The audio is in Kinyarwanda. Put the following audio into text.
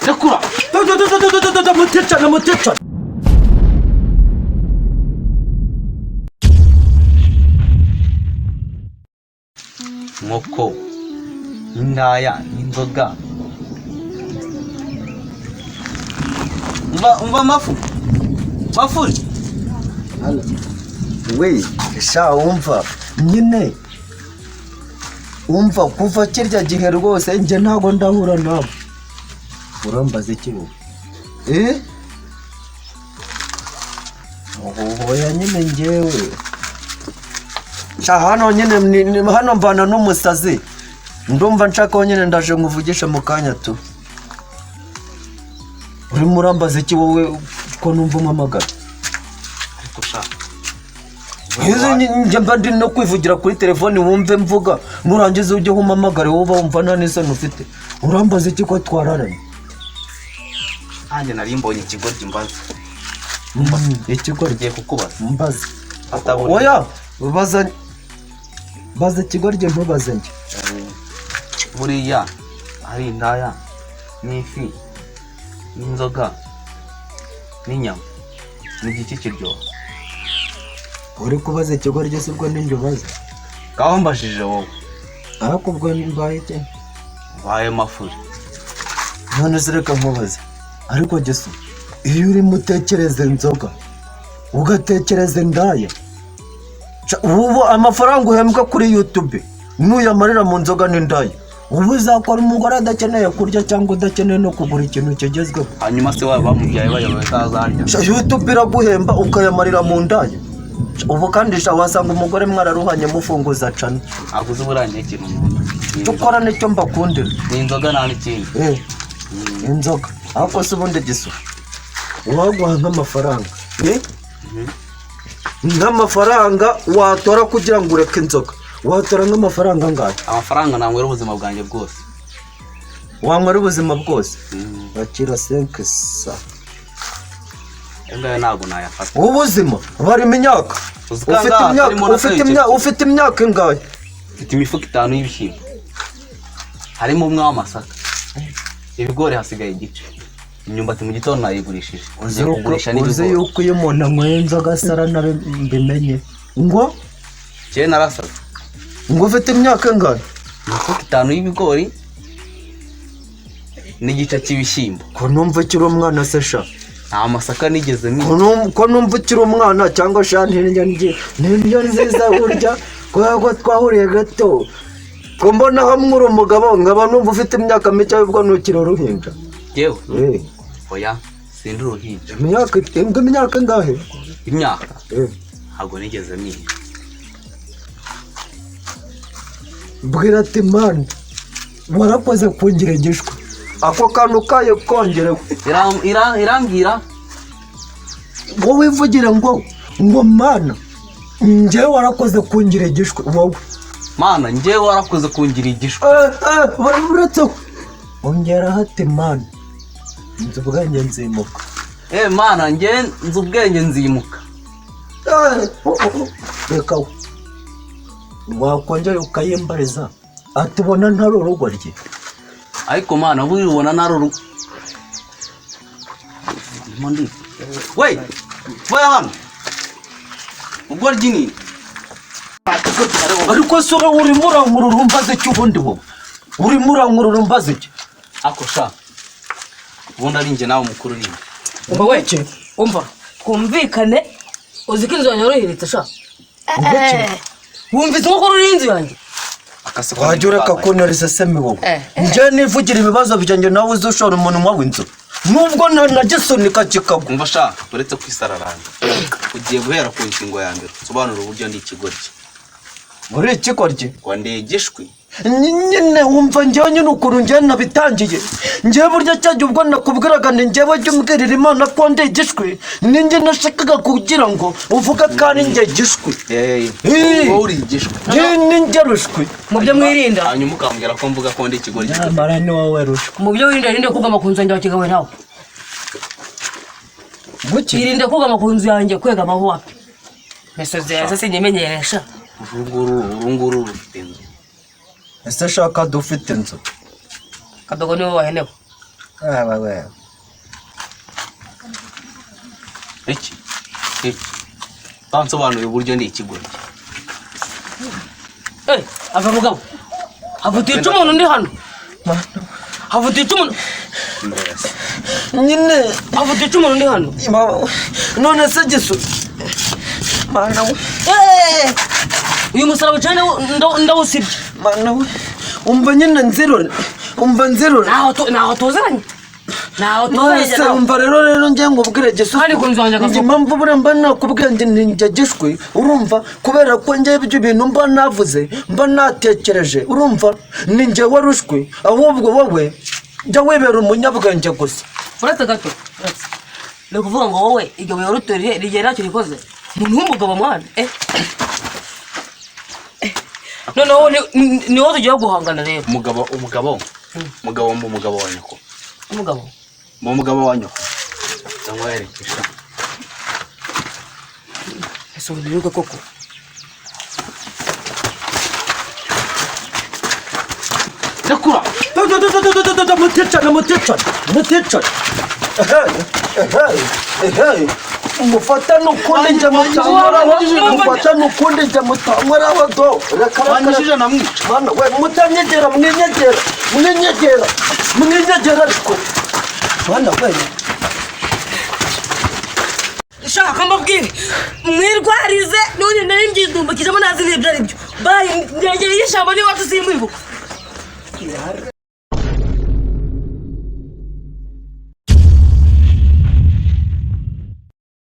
Rekura. Mutecha. Moko. Indaya, inzoga. Umva mafuri. Hala. We, sha umva. Nyine. Umva kuva kirya gihe rwose nje ntago ndahura nabo. Urambaza iki wowe? Oya nyine ngewe. Sha hano nyine hano mvana n'umusazi. Ndumva nshaka nyine ndaje nkuvugisha mu kanya tu. Uri murambaza iki wowe ko numva umamagara? Ariko sha. Nje mba ndi no kwivugira kuri telefone wumve mvuga nurangiza ujye humamagara wowe wumva nta n'isano ufite. Urambaza iki ko twararanye? Anje nari mbonye ikigoryi mbaza. Ikigoryi Ngiye kukubaza. mbaza. Atabona. Oya, baza ikigoryi ntubaze nje. Buriya hari indaya n'ifi n'inzoga n'inyama n'igiki kiryoha. Uri kubaza ikigoryi se ubwo ninjye ubaza? Kaho mbashije wowe. Ariko ubwo mbaye iki? Baye mafuri. None se reka nkubaze. Ariko Yesu, iyo uri mutekereze inzoga ugatekereza indaya, ubu amafaranga uhembwa kuri YouTube nuyamarira mu nzoga n'indaya, ubu uzakora umugore adakeneye kurya cyangwa udakeneye no kugura ikintu kigezweho. Hanyuma se waba bamubyaye bayoboye tazarya. YouTube iraguhemba ukayamarira mu ndaya. Ubu kandi wasanga umugore mwararuhanye mufunguza cana. Aguze uburangiye ikintu umuntu. Dukora nicyo mbakundira. Ni inzoga nta n'ikindi. Inzoga. Ako se ubundi Gisu waguha nk'amafaranga nk'amafaranga watora kugira ngo ureke inzoga, watora nk'amafaranga angahe? Amafaranga nanywera ubuzima bwanjye bwose. Wanywera ubuzima bwose? Bakira 5 sa. Engaye ntago nayafata. Ubuzima bari imyaka. Ufite imyaka ingahe? Mfite imifuka 5 y'ibishyimbo. Harimo umwe w'amasaka. Ibigori hasigaye igice. Imyumbati mu gitondo nayigurishije. Uzi yuko iyo umuntu anyweye inzoga asara nabe mbimenye. Ngo je narasaza. Ngo ufite imyaka ingahe? Imifuka 5 y'ibigori n'igice cy'ibishyimbo. Ko numva kiri umwana se sha. Nta masaka nigeze ko numva kiri umwana cyangwa sha n'indyo nziza urya ko twahuriye gato. Ko mbona hamwe uri umugabo nkaba numva ufite imyaka mike ubwo nukira uruhinja. Yewe. Oya, sindi uruhinja. Imyaka ngahe? Imyaka? Ntabwo nigeze niga. Bwira ati man, warakoze kungira igishwa. Ako kantu kaye kongerewe. Irambwira. Wowe wivugira ngo mana, njye warakoze kungira igishwa wowe. Mana, njye warakoze kungira igishwa. Uretse ongera hati man. Nzi ubwenge nzimuka. Mana, njye nzi ubwenge nzimuka. Reka wakongera ukayimbariza atubona ntari urugo rye. Ariko mana buri ubona ntari urugo. Wait, vaya hano. Ubwo ryini. Ariko sura uri murankuru mbaze cyo ubundi wowe. Uri murankuru mbaze cyo. Akosha. Ubundi ari nje nawe mukuru ni. Umva weke, umva. Kumvikane uziko inzu yanjye yoroheretse sha. Wumvise ko kuri inzu yanjye. Wajura kakonariza semi wowe. Nje nivugira ibibazo byanjye nawe uzoshora umuntu w'inzu. Nubwo nagisoni kikagwa. Umva sha, uretse kwisararanga. Ugiye guhera ku ngingo ya mbere. Sobanura uburyo ndi ikigoryi. Muri ikigoryi? Wandegeshwe. Nyine wumva njyewe nyine ukuntu njyewe nabitangiye. Njyewe burya cyajya ubwo nakubwiraga ni njyewe jya umbwirira Imana ko ndegeshwe. Ni njye nashakaga kugira ngo uvuga ko ari njye gishwe. Wowe uri igishwe. Ni njye rushwe. Mu byo mwirinda. Hanyuma ukambwira ko mvuga ko ndi ikigoryi. Nyamara ni wowe rushwe. Mu byo wirinda rinde kugama ku nzu yanjye wakigawe nawe. Guki? Irinde kugama ku nzu yanjye kwegama aho wapi. Mesozi yaza sinyemenyeresha. Urunguru rufite. Ese shaka dufite inzu. Kadogo niwe wahenewe. wewe. iki bansobanurira uburyo ndi ikigoryi. ava mugabo havutiye umuntu ndi hano havutiye umuntu nyine havutiye umuntu ndi hano none se gisu mana we uyu musaraba cyane ndawusibye mana we umva nyine nzirore naho tuziranye nose umva rero njye ngubwire gisu kandi kunzonja njye mpamvu buramba nakubwira njye ninjye gishwe urumva kubera ko njye ibyo bintu mba navuze mba natekereje urumva ninjye warushwe ahubwo wowe jya wibera umunyabwenge gusa. uretse gato ni ukuvuga ngo wowe iryo buye warutoriye rigiye ntacyo rikoze umuntu w'umugabo mwana noneho ni wowe tugiye guhangana rero umugabo wa nyoko umugabo wa nyoko cyangwa yerekesha ese ubiruka koko rekura muticane mufata nukundi njye mutamwaraho do wanyishije namwica mana we mutanyegera mwinyegera ariko mana we shaka mbabwire mwirwarize none nari mbyidumba kijamo nazi n'ibyo ari byo bayi ngegeye ishyamba niba tusimwibuka